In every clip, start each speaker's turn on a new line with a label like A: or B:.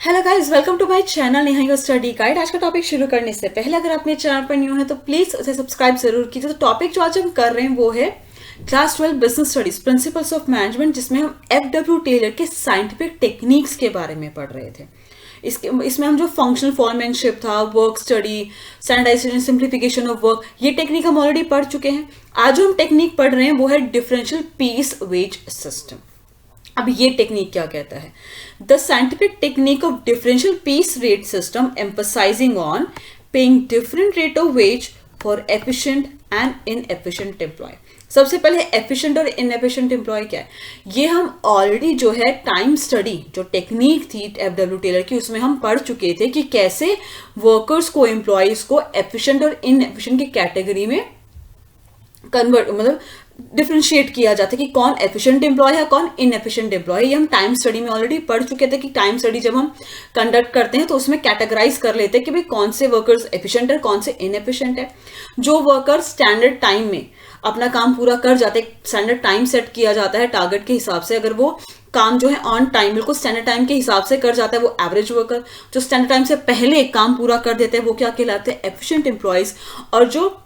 A: Hello guys, welcome to my channel Neha your study guide. आज का topic शुरू करने से पहले अगर आप मेरे चैनल पर न्यू है तो प्लीज उसे सब्सक्राइब जरूर कीजिए। तो टॉपिक जो आज हम कर रहे हैं वो है class 12 business studies principles of management, जिसमें हम FW टेलर के साइंटिफिक टेक्निक्स के बारे में पढ़ रहे थे। इसमें हम जो फंक्शनल फॉर्मेनशिप था, work study, standardisation, simplification of work, ये टेक्निक हम ऑलरेडी पढ़ चुके हैं। आज जो हम टेक्निक पढ़ रहे हैं वो है डिफरेंशियल पीस वेज सिस्टम। अब ये टेक्निक क्या कहता है? The scientific technique of differential piece rate system emphasising on paying different rate of wage for efficient and inefficient employ. सबसे पहले एफिशिएंट और इनएफिशिएंट एम्प्लॉय क्या है, ये हम ऑलरेडी जो है टाइम स्टडी जो टेक्निक थी FW टेलर की, उसमें हम पढ़ चुके थे कि कैसे वर्कर्स को, एम्प्लॉयज को एफिशिएंट और इनएफिशिएंट की कैटेगरी में कन्वर्ट मतलब डिफरेंशिएट किया जाता है कि कौन एफिशिएंट एम्प्लॉय है, कौन इनएफिशिएंट एम्प्लॉय है। ये हम टाइम स्टडी में ऑलरेडी पढ़ चुके थे कि टाइम स्टडी जब हम कंडक्ट करते हैं तो उसमें कैटेगराइज कर लेते हैं कि भाई कौन से वर्कर्स एफिशिएंट है, कौन से इनएफिशिएंट है। जो वर्कर स्टैंडर्ड टाइम में अपना काम पूरा कर जाते हैं, स्टैंडर्ड टाइम सेट किया जाता है टारगेट के हिसाब से, अगर वो काम जो है ऑन टाइम बिल्कुल स्टैंडर्ड टाइम के हिसाब से कर जाता है, वो एवरेज वर्कर। जो स्टैंडर्ड टाइम से पहले काम पूरा कर देते हैं वो क्या कहलाते हैं? Efficient employees. और जो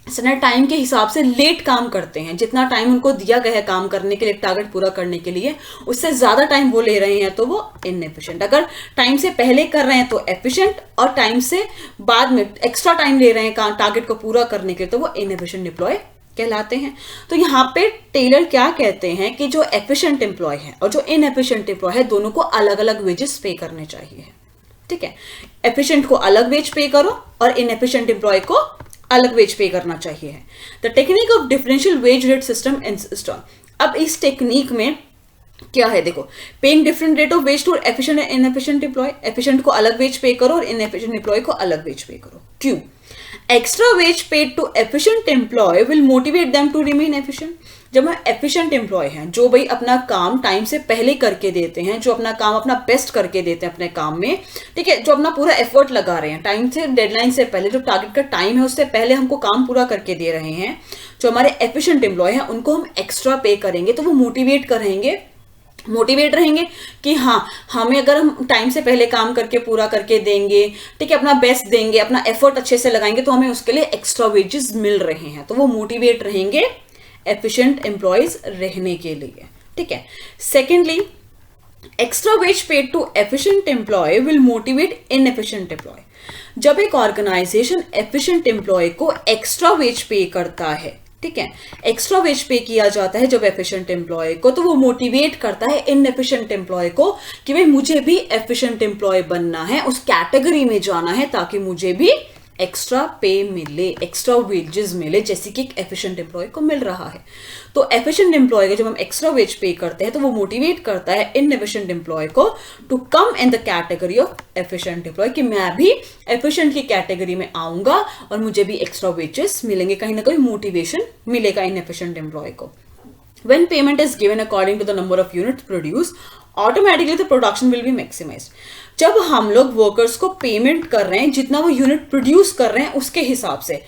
A: स्टैंडर्ड टाइम के हिसाब से लेट काम करते हैं, जितना टाइम उनको दिया गया है काम करने के लिए, टारगेट पूरा करने के लिए, उससे ज्यादा टाइम वो ले रहे हैं तो वो इनएफिशिएंट। अगर टाइम से पहले कर रहे हैं तो एफिशिएंट, और टाइम से बाद में एक्स्ट्रा टाइम ले रहे हैं टारगेट को पूरा करने के लिए तो वो इनएफिशिएंट एम्प्लॉय कहलाते हैं। तो यहाँ पे टेलर क्या कहते हैं कि जो एफिशिएंट एम्प्लॉय है और जो इनएफिशिएंट एम्प्लॉय है, दोनों को अलग अलग वेजेस पे करने चाहिए। ठीक है, एफिशिएंट को अलग वेज पे करो और इनएफिशिएंट एम्प्लॉय को अलग वेज पे करना चाहिए। The technique of differential wage rate system insist on. अब इस टेक्निक में क्या है, देखो, paying different rate of wage to efficient and inefficient employ. Efficient को अलग वेज पे करो और इनएफिशिएंट एम्प्लॉय को अलग वेज पे करो। क्यों? Extra wage paid to efficient employ will motivate them to remain efficient. जब हम एफिशिएंट एम्प्लॉय हैं, जो भाई अपना काम टाइम से पहले करके देते हैं, जो अपना काम अपना बेस्ट करके देते हैं अपने काम में, ठीक है, जो अपना पूरा एफर्ट लगा रहे हैं टाइम से, डेडलाइन से पहले, जो टारगेट का टाइम है उससे पहले हमको काम पूरा करके दे रहे हैं, जो हमारे एफिशिएंट एम्प्लॉय हैं, उनको हम एक्स्ट्रा पे करेंगे तो वो मोटिवेट रहेंगे कि हाँ, हमें अगर हम टाइम से पहले काम करके पूरा करके देंगे, ठीक है, अपना बेस्ट देंगे, अपना एफर्ट अच्छे से लगाएंगे तो हमें उसके लिए एक्स्ट्रा वेजेस मिल रहे हैं, तो वो मोटिवेट रहेंगे एफिशिएंट एम्प्लॉयज रहने के लिए। ठीक है। Secondly, extra wage paid to efficient employ will motivate inefficient employ. जब एक ऑर्गेनाइजेशन एफिशिएंट एम्प्लॉय को एक्स्ट्रा वेज पे करता है, ठीक है, एक्स्ट्रा वेज पे किया जाता है जब एफिशिएंट एम्प्लॉय को, तो वो मोटिवेट करता है इनएफिशिएंट एम्प्लॉय को कि भाई मुझे भी एफिशिएंट एम्प्लॉय बनना है, उस कैटेगरी में जाना है ताकि मुझे भी एक्स्ट्रा पे मिले, एक्स्ट्रा वेजेस मिले, जैसे कि एक एफिशिएंट एम्प्लॉय को मिल रहा है। तो एफिशिएंट एम्प्लॉय को जब हम एक्स्ट्रा वेज पे करते हैं तो वो मोटिवेट करता है इनएफिशिएंट एम्प्लॉय को to come in the category of efficient employ, कि मैं भी एफिशिएंट की कैटेगरी में आऊंगा और मुझे भी एक्स्ट्रा वेजेस मिलेंगे, कहीं ना कहीं मोटिवेशन मिलेगा इनएफिशिएंट एम्प्लॉय को। When payment is given according to the number of units produced, automatically the production will be maximized. जब हम लोग वर्कर्स को पेमेंट कर रहे हैं जितना वो यूनिट प्रोड्यूस कर रहे हैं उसके हिसाब से,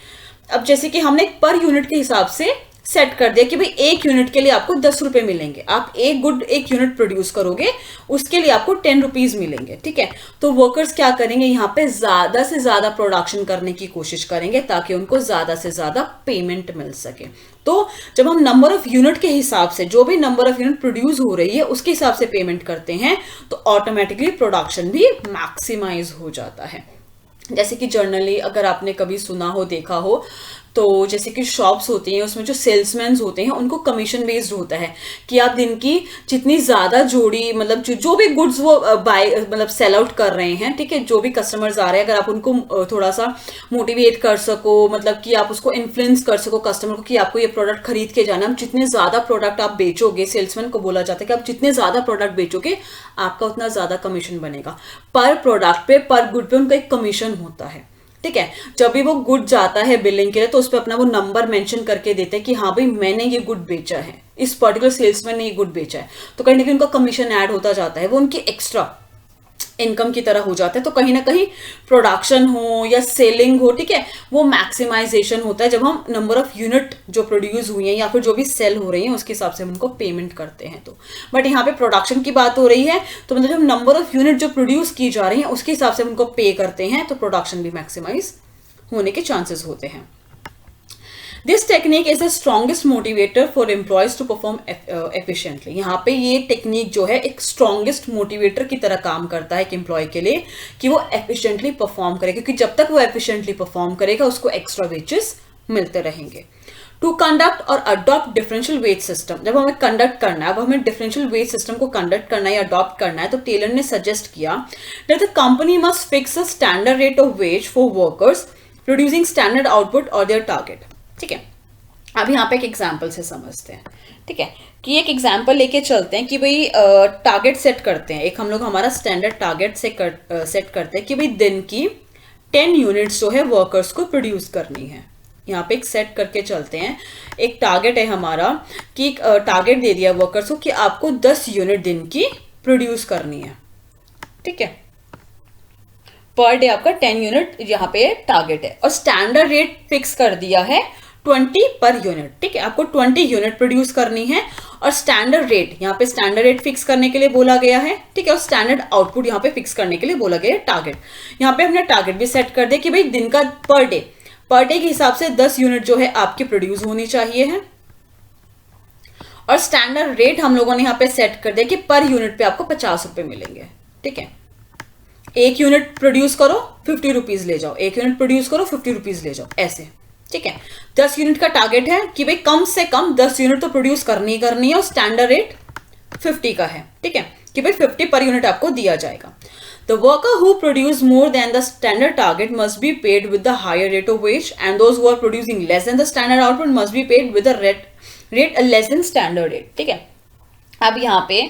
A: अब जैसे कि हमने पर यूनिट के हिसाब से सेट कर दिया कि भाई एक यूनिट के लिए आपको 10 रुपए मिलेंगे, आप एक यूनिट प्रोड्यूस करोगे उसके लिए आपको 10 रुपीज मिलेंगे। ठीक है, तो वर्कर्स क्या करेंगे, यहाँ पे ज्यादा से ज्यादा प्रोडक्शन करने की कोशिश करेंगे ताकि उनको ज्यादा से ज्यादा पेमेंट मिल सके। तो जब हम नंबर ऑफ यूनिट के हिसाब से, जो भी नंबर ऑफ यूनिट प्रोड्यूस हो रही है उसके हिसाब से पेमेंट करते हैं तो ऑटोमेटिकली प्रोडक्शन भी मैक्सिमाइज हो जाता है। जैसे कि जर्नली अगर आपने कभी सुना हो, देखा हो, तो जैसे कि शॉप्स होती हैं उसमें जो सेल्समैन होते हैं उनको कमीशन बेस्ड होता है कि आप दिन की जितनी ज्यादा जोड़ी, मतलब जो भी गुड्स वो बाय मतलब सेल आउट कर रहे हैं, ठीक है, जो भी कस्टमर्स आ रहे हैं, अगर आप उनको थोड़ा सा मोटिवेट कर सको, मतलब कि आप उसको इन्फ्लुएंस कर सको कस्टमर को कि आपको ये प्रोडक्ट खरीद के जाना, जितने ज्यादा प्रोडक्ट आप बेचोगे, सेल्समैन को बोला जाता है कि आप जितने ज्यादा प्रोडक्ट बेचोगे आपका उतना ज्यादा कमीशन बनेगा। पर प्रोडक्ट पे, पर गुड पे उनका एक कमीशन होता है। ठीक है, जब भी वो गुड जाता है बिलिंग के लिए तो उस पर अपना वो नंबर मेंशन करके देते हैं कि हाँ भाई मैंने ये गुड बेचा है, इस पर्टिकुलर सेल्समैन ने ये गुड बेचा है, तो कहीं ना कहीं उनका कमीशन ऐड होता जाता है, वो उनकी एक्स्ट्रा इनकम की तरह हो जाता है। तो कहीं ना कहीं प्रोडक्शन हो या सेलिंग हो, ठीक है, वो मैक्सिमाइजेशन होता है जब हम नंबर ऑफ यूनिट जो प्रोड्यूस हुई हैं या फिर जो भी सेल हो रही हैं उसके हिसाब से हम उनको पेमेंट करते हैं। तो बट यहाँ पे प्रोडक्शन की बात हो रही है, तो मतलब जब नंबर ऑफ यूनिट जो प्रोड्यूस की जा रही हैं उसके हिसाब से हम उनको पे करते हैं, तो प्रोडक्शन भी मैक्सिमाइज होने के चांसेस होते हैं। This technique is the strongest motivator for employees to perform efficiently. यहाँ पे ये टेक्निक जो है एक स्ट्रॉन्गेस्ट मोटिवेटर की तरह काम करता है एक एम्प्लॉय के लिए कि वो एफिशिएंटली परफॉर्म करे, क्योंकि जब तक वो एफिशिएंटली परफॉर्म करेगा उसको एक्स्ट्रा वेजेस मिलते रहेंगे। टू कंडक्ट और अडॉप्ट डिफरेंशियल वेज सिस्टम, जब हमें कंडक्ट करना है, अब हमें डिफरेंशियल वेज सिस्टम को कंडक्ट करना है या अडॉप्ट करना है, तो टेलर ने सजेस्ट किया that the company must fix a standard rate of wage for workers producing standard output और देयर टारगेट। ठीक है, अब यहाँ पे एक एग्जाम्पल से समझते हैं। ठीक है, कि एक एग्जाम्पल लेके चलते हैं कि भाई टारगेट सेट करते हैं, एक हम लोग हमारा स्टैंडर्ड टारगेट सेट करते हैं कि भाई दिन की 10 यूनिट्स जो है वर्कर्स को प्रोड्यूस करनी है। यहाँ पे एक सेट करके चलते हैं, एक टारगेट है हमारा कि टारगेट दे दिया वर्कर्स को कि आपको 10 यूनिट दिन की प्रोड्यूस करनी है। ठीक है, पर डे आपका 10 यूनिट यहाँ पे टारगेट है और स्टैंडर्ड रेट फिक्स कर दिया है 20 पर यूनिट। ठीक है, आपको 20 यूनिट प्रोड्यूस करनी है और स्टैंडर्ड रेट, यहाँ पे स्टैंडर्ड रेट फिक्स करने के लिए बोला गया है। ठीक है, और स्टैंडर्ड आउटपुट यहाँ पे फिक्स करने के लिए बोला गया है टारगेट। यहाँ पे हमने टारगेट भी सेट कर दिया कि भाई दिन का पर डे के हिसाब से 10 यूनिट जो है आपकी प्रोड्यूस होनी चाहिए है, और स्टैंडर्ड रेट हम लोगों ने यहाँ पे सेट कर दिया कि पर यूनिट पे आपको 50 रुपए मिलेंगे। ठीक है, एक यूनिट प्रोड्यूस करो 50 रुपीज ले जाओ, एक यूनिट प्रोड्यूस करो 50 रुपीज ले जाओ, ऐसे। ठीक है, 10 यूनिट का टारगेट है कि भाई कम से कम 10 यूनिट तो प्रोड्यूस करनी है और स्टैंडर्ड रेट 50 का है। ठीक है, कि भाई 50 पर यूनिट आपको दिया जाएगा। The worker who produce more than the standard target must be paid with the higher rate of wage, and those who are producing less than the standard output must be paid with the rate less than standard rate। ठीक है, अब यहाँ पे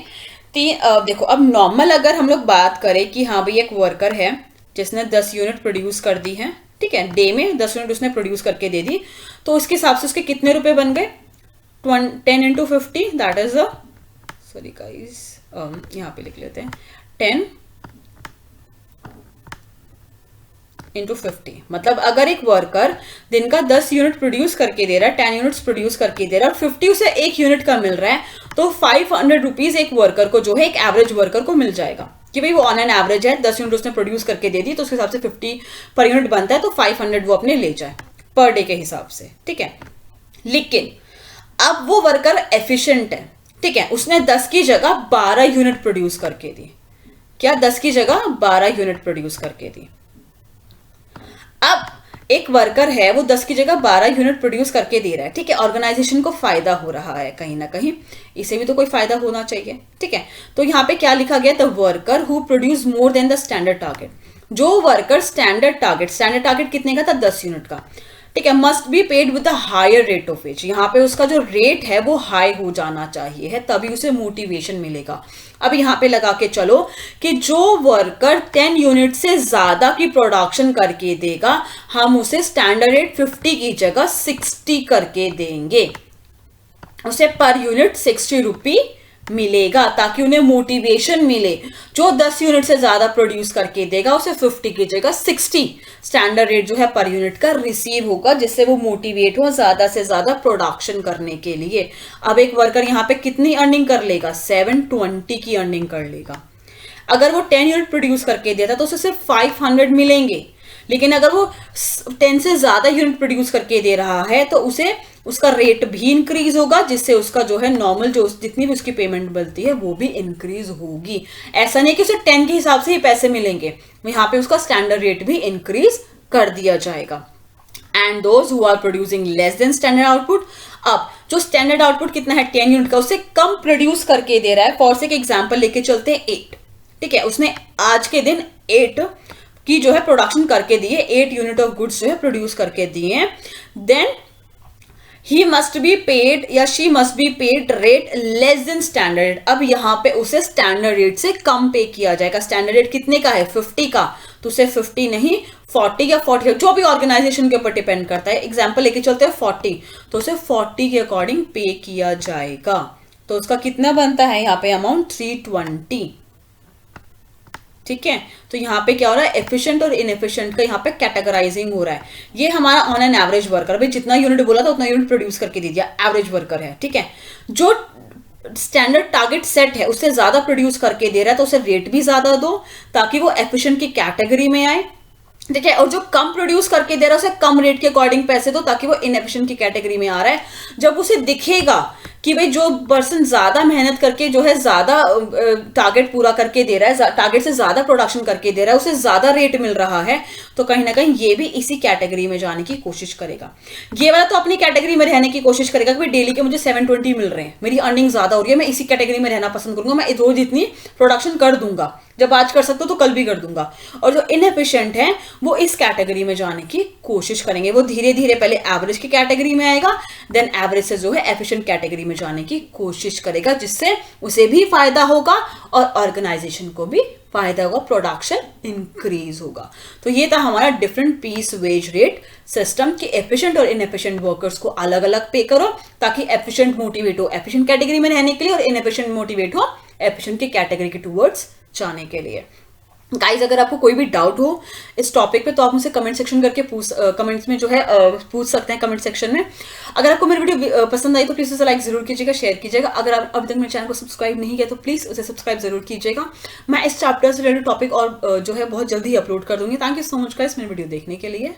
A: देखो, अब normal अगर हम लोग बात करें कि हाँ भाई एक वर्कर है जिसने 10 यूनिट प्रोड्यूस कर दी है, ठीक है, डे में 10 यूनिट उसने प्रोड्यूस करके दे दी, तो उसके हिसाब से उसके कितने रुपए बन गए? 10 into 50, that is sorry guys, यहाँ पे लिख लेते हैं 10 into 50। मतलब अगर एक वर्कर दिन का 10 यूनिट प्रोड्यूस करके दे रहा है, 10 यूनिट्स प्रोड्यूस करके दे रहा है और 50 उसे एक यूनिट का मिल रहा है, तो 500 रुपीज एक वर्कर को जो है, एक एवरेज वर्कर को मिल जाएगा कि भाई वो ऑन एन एवरेज है, 10 यूनिट उसने प्रोड्यूस करके दे दी, तो उसके हिसाब से 50 पर यूनिट बनता है, तो 500 वो अपने ले जाए पर डे के हिसाब से। ठीक है, लेकिन अब वो वर्कर एफिशिएंट है। ठीक है, उसने 10 की जगह 12 यूनिट प्रोड्यूस करके दी। क्या? 10 की जगह 12 यूनिट प्रोड्यूस करके दी। अब एक वर्कर है, वो 10 की जगह 12 यूनिट प्रोड्यूस करके दे रहा है। ठीक है, ऑर्गेनाइजेशन को फायदा हो रहा है कहीं ना कहीं, इसे भी तो कोई फायदा होना चाहिए। ठीक है, तो यहाँ पे क्या लिखा गया? The worker who produce more than the standard target, जो वर्कर स्टैंडर्ड टारगेट कितने का था? 10 यूनिट का। ठीक है, must be paid with the higher rate of wage, यहाँ पे उसका जो रेट है वो हाई हो जाना चाहिए है, तभी उसे मोटिवेशन मिलेगा। अब यहाँ पे लगा के चलो कि जो वर्कर 10 यूनिट से ज्यादा की प्रोडक्शन करके देगा, हम उसे स्टैंडर्ड रेट 50 की जगह 60 करके देंगे, उसे पर यूनिट 60 रुपी मिलेगा, ताकि उन्हें मोटिवेशन मिले। जो 10 यूनिट से ज्यादा प्रोड्यूस करके देगा उसे 50 की जगह 60 स्टैंडर्ड रेट जो है पर यूनिट का रिसीव होगा, जिससे वो मोटिवेट हो ज्यादा से ज्यादा प्रोडक्शन करने के लिए। अब एक वर्कर यहाँ पे कितनी अर्निंग कर लेगा? 720 की अर्निंग कर लेगा। अगर वो 10 यूनिट प्रोड्यूस करके देता तो उसे सिर्फ 500 मिलेंगे, लेकिन अगर वो 10 से ज्यादा यूनिट प्रोड्यूस करके दे रहा है तो उसे उसका रेट भी इंक्रीज होगा, जिससे उसका जो है नॉर्मल जो जितनी भी उसकी पेमेंट बनती है वो भी इंक्रीज होगी। ऐसा नहीं कि उसे 10 के हिसाब से ही पैसे मिलेंगे, यहाँ पे उसका स्टैंडर्ड रेट भी इंक्रीज कर दिया जाएगा। And those who are producing less than standard output, अब जो स्टैंडर्ड आउटपुट कितना है 10 यूनिट का, उससे कम प्रोड्यूस करके दे रहा है। फॉर से एग्जाम्पल लेके चलते हैं 8। ठीक है, उसने आज के दिन 8 की जो है प्रोडक्शन करके दी है, 8 यूनिट ऑफ गुड्स जो है प्रोड्यूस करके दिए हैं, then he must be paid या she must be paid rate less than standard. अब यहाँ पे उसे स्टैंडर्ड रेट से कम पे किया जाएगा। स्टैंडर्ड रेट कितने का है? 50 का, तो उसे 50 नहीं 40 या 40, जो भी ऑर्गेनाइजेशन के ऊपर डिपेंड करता है। एग्जाम्पल लेके चलते हैं 40, तो उसे 40 के अकॉर्डिंग पे किया जाएगा। तो उसका कितना बनता है यहाँ पे अमाउंट? 320। ठीक है। तो यहाँ पे क्या हो रहा है, एफिशिएंट और इनएफिशिएंट का यहाँ पे कैटेगराइजिंग हो रहा है। ये हमारा ऑन एन एवरेज वर्कर, भाई जितना यूनिट बोला था उतना यूनिट प्रोड्यूस करके दे दिया, एवरेज वर्कर है, ठीक है। जो स्टैंडर्ड टारगेट सेट है उससे ज्यादा प्रोड्यूस करके दे रहा है तो उसे रेट भी ज्यादा दो ताकि वो एफिशिएंट की कैटेगरी में आए, ठीक है। और जो कम प्रोड्यूस करके दे रहा है उसे कम रेट के अकॉर्डिंग पैसे दो ताकि वो इनएफिशिएंट की कैटेगरी में आ रहा है। जब उसे दिखेगा कि भाई जो पर्सन ज्यादा मेहनत करके जो है ज्यादा टारगेट पूरा करके दे रहा है, टारगेट से ज्यादा प्रोडक्शन करके दे रहा है, उसे ज्यादा रेट मिल रहा है, तो कहीं ना कहीं ये भी इसी कैटेगरी में जाने की कोशिश करेगा। ये वाला तो अपनी कैटेगरी में रहने की कोशिश करेगा कि भाई डेली के मुझे 720 मिल रहे हैं, मेरी अर्निंग ज्यादा हो रही है, मैं इसी कैटेगरी में रहना पसंद करूंगा, मैं रोज इतनी प्रोडक्शन कर दूंगा, जब आज कर सकता हूं तो कल भी कर दूंगा। और जो इनएफिशिएंट है वो इस कैटेगरी में जाने की कोशिश करेंगे, वो धीरे धीरे पहले एवरेज की कैटेगरी में आएगा, देन एवरेज से जो है एफिशिएंट कैटेगरी में जाने की कोशिश करेगा, जिससे उसे भी फायदा होगा और ऑर्गेनाइजेशन को भी फायदा होगा, प्रोडक्शन इंक्रीज होगा। तो ये था हमारा different piece wage rate system कि एफिशिएंट और इनएफिशिएंट वर्कर्स को अलग अलग पे करो ताकि एफिशिएंट मोटिवेट हो एफिशिएंट कैटेगरी में रहने के लिए और इनएफिशिएंट मोटिवेट हो एफिशिएंट की कैटेगरी के टूवर्ड्स जाने के लिए। गाइज अगर आपको कोई भी डाउट हो इस टॉपिक पे तो आप मुझसे कमेंट सेक्शन करके कमेंट्स में जो है पूछ सकते हैं कमेंट सेक्शन में। अगर आपको मेरी वीडियो पसंद आई तो प्लीज उसे लाइक जरूर कीजिएगा, शेयर कीजिएगा। अगर आप अभी तक मेरे चैनल को सब्सक्राइब नहीं किया तो प्लीज उसे सब्सक्राइब जरूर कीजिएगा। मैं इस चैप्टर से रिलेटेड टॉपिक और जो है बहुत जल्दी अपलोड कर दूंगी। Thank you so much guys मेरी वीडियो देखने के लिए।